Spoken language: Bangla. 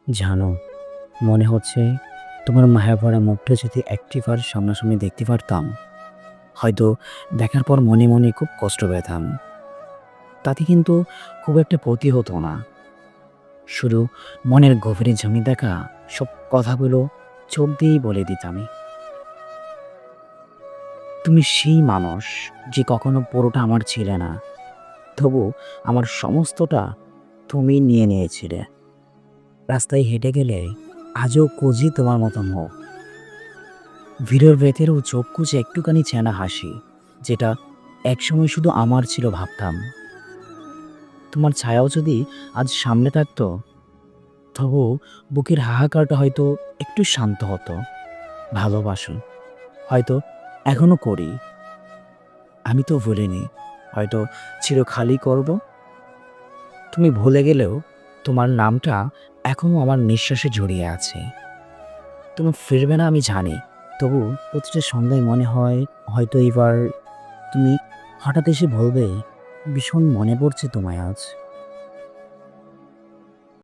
জানো, মনে হচ্ছে তোমার মায়াভরা মুখটা যদি একটিবার সামনাসামনি দেখতে পারতাম, হয়তো দেখার পর মনে মনে খুব কষ্ট পেতাম। তাতে কিন্তু খুব একটা ক্ষতি হতো না, শুধু মনের গভীরে জমি দেখা সব কথাগুলো চোখ দিয়েই বলে দিতাম। তুমি সেই মানুষ যে কখনো পুরোটা আমার ছিলে না, তবু আমার সমস্তটা তুমি নিয়ে নিয়েছিলে। রাস্তায় হেঁটে গেলে আজও খুঁজি তোমার মতন হোক, ভিড়ের ভেতরেও চোখ কুঁচে একটুখানি চেনা হাসি, যেটা একসময় শুধু আমার ছিল ভাবতাম। তোমার ছায়াও যদি আজ সামনে থাকতো, তবু বুকের হাহাকারটা হয়তো একটু শান্ত হতো। ভালোবাসো, হয়তো এখনো করি, আমি তো ভুলিনি, হয়তো চিরখালি করব। তুমি ভুলে গেলেও তোমার নামটা এখনো আমার নিঃশ্বাসে জড়িয়ে আছে। তুমি ফিরবে না আমি জানি, তবু প্রতিটা সন্ধ্যায় মনে হয় হয়তো এবার তুমি হঠাৎ এসে বলবে, ভীষণ মনে পড়ছে তোমায় আজ।